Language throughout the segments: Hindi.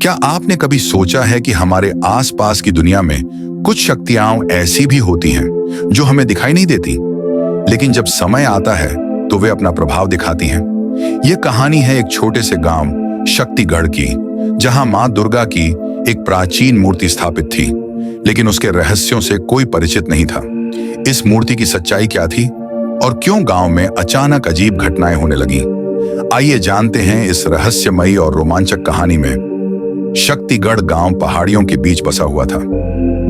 क्या आपने कभी सोचा है कि हमारे आसपास की दुनिया में कुछ शक्तियां ऐसी भी होती हैं जो हमें दिखाई नहीं देती, लेकिन जब समय आता है तो वे अपना प्रभाव दिखाती हैं। यह कहानी है एक छोटे से गांव शक्तिगढ़ की, जहां मां दुर्गा की एक प्राचीन मूर्ति स्थापित थी, लेकिन उसके रहस्यों से कोई परिचित नहीं था। इस मूर्ति की सच्चाई क्या थी और क्यों गांव में अचानक अजीब घटनाएं होने लगी? आइए जानते हैं इस रहस्यमयी और रोमांचक कहानी में। शक्तिगढ़ गांव पहाड़ियों के बीच बसा हुआ था।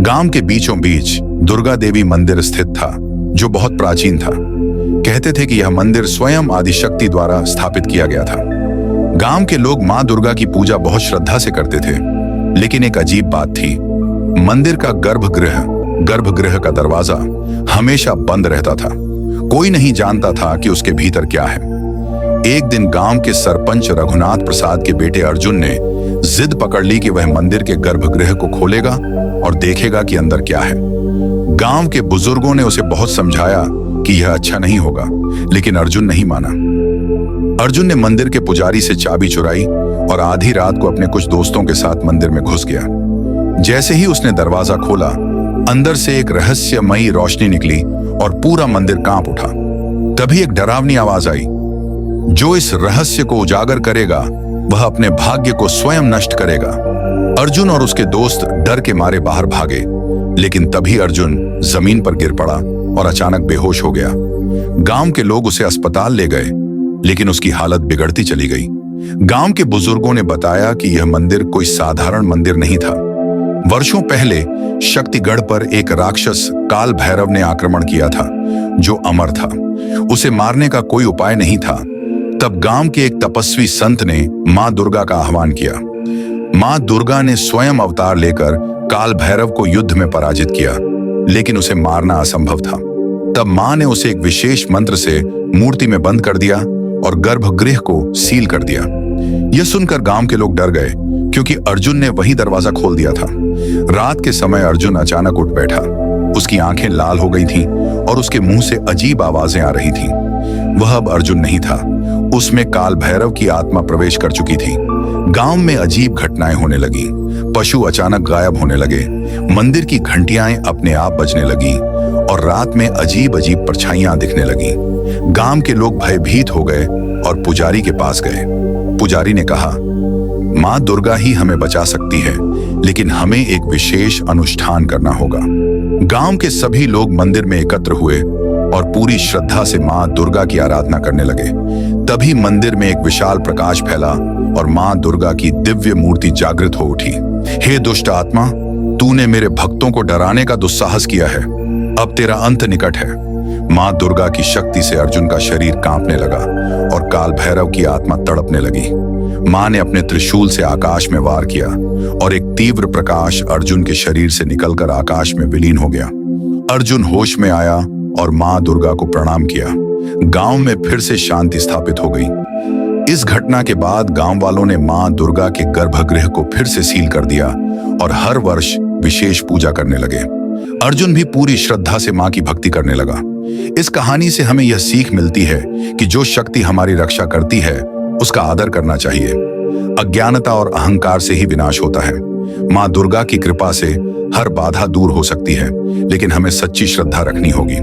गांव के बीचों बीच दुर्गा देवी मंदिर स्थित था, जो बहुत प्राचीन था। कहते थे कि यह मंदिर स्वयं आदिशक्ति द्वारा स्थापित किया गया था। गांव के लोग मां दुर्गा की पूजा बहुत श्रद्धा से करते थे, लेकिन एक अजीब बात थी। मंदिर का गर्भगृह का दरवाजा हमेशा बंद रहता था। कोई नहीं जानता था कि उसके भीतर क्या है। एक दिन गांव के सरपंच रघुनाथ प्रसाद के बेटे अर्जुन ने जिद पकड़ ली कि वह मंदिर के गर्भगृह को खोलेगा और देखेगा कि अंदर क्या है। गांव के बुजुर्गों ने उसे बहुत समझाया कि यह अच्छा नहीं होगा, लेकिन अर्जुन नहीं माना। अर्जुन ने मंदिर के पुजारी से चाबी चुराई और आधी रात को अपने कुछ दोस्तों के साथ मंदिर में घुस गया। जैसे ही उसने दरवाजा खोला, अंदर से एक रहस्यमयी रोशनी निकली और पूरा मंदिर कांप उठा। तभी एक डरावनी आवाज आई, जो इस रहस्य को उजागर करेगा वह अपने भाग्य को स्वयं नष्ट करेगा। अर्जुन और उसके दोस्त डर के मारे बाहर भागे, लेकिन तभी अर्जुन जमीन पर गिर पड़ा और अचानक बेहोश हो गया। गांव के लोग उसे अस्पताल ले गए, लेकिन उसकी हालत बिगड़ती चली गई। गांव के बुजुर्गों ने बताया कि यह मंदिर कोई साधारण मंदिर नहीं था। वर्षों पहले शक्तिगढ़ पर एक राक्षस काल भैरव ने आक्रमण किया था, जो अमर था। उसे मारने का कोई उपाय नहीं था। तब गांव के एक तपस्वी संत ने मां दुर्गा का आह्वान किया। मां दुर्गा ने स्वयं अवतार लेकर काल भैरव को युद्ध में पराजित किया, लेकिन उसे मारना असंभव था। तब मां ने उसे एक विशेष मंत्र से मूर्ति में बंद कर दिया और गर्भगृह को सील कर दिया। यह सुनकर गांव के लोग डर गए, क्योंकि अर्जुन ने वही दरवाजा खोल दिया था। रात के समय अर्जुन अचानक उठ बैठा। उसकी आंखें लाल हो गई थीं और उसके मुंह से अजीब आवाजें आ रही थीं। वह अब अर्जुन नहीं था, उसमें काल भैरव की आत्मा प्रवेश कर चुकी थी। गांव में अजीब घटनाएं होने लगी। पशु अचानक गायब होने लगे, मंदिर की घंटियां अपने आप बजने लगी और रात में अजीब अजीब परछाइयां दिखने लगी। गांव के लोग भयभीत हो गए और पुजारी के पास गए। पुजारी ने कहा, मां दुर्गा ही हमें बचा सकती है, लेकिन हमें एक विशेष अनुष्ठान करना होगा। गांव के सभी लोग मंदिर में एकत्र हुए और पूरी श्रद्धा से मां दुर्गा की आराधना करने लगे। तभी मंदिर में एक विशाल प्रकाश फैला और मां दुर्गा की दिव्य मूर्ति जागृत हो उठी। हे दुष्ट आत्मा, तूने मेरे भक्तों को डराने का दुस्साहस किया है। अब तेरा अंत निकट है। मां दुर्गा की शक्ति से अर्जुन का शरीर कांपने लगा और काल भैरव की आत्मा तड़पने लगी। मां ने अपने त्रिशूल से आकाश में वार किया और एक तीव्र प्रकाश अर्जुन के शरीर से निकलकर आकाश में विलीन हो गया। अर्जुन होश में आया और मां दुर्गा को प्रणाम किया। गांव में फिर से शांति स्थापित हो गई। इस घटना के बाद गांव वालों ने मां दुर्गा के गर्भगृह को फिर से सील कर दिया और हर वर्ष विशेष पूजा करने लगे। अर्जुन भी पूरी श्रद्धा से मां की भक्ति करने लगा। इस कहानी से हमें यह सीख मिलती है कि जो शक्ति हमारी रक्षा करती है, उसका आदर करना चाहिए। अज्ञानता और अहंकार से ही विनाश होता है। मां दुर्गा की कृपा से हर बाधा दूर हो सकती है, लेकिन हमें सच्ची श्रद्धा रखनी होगी।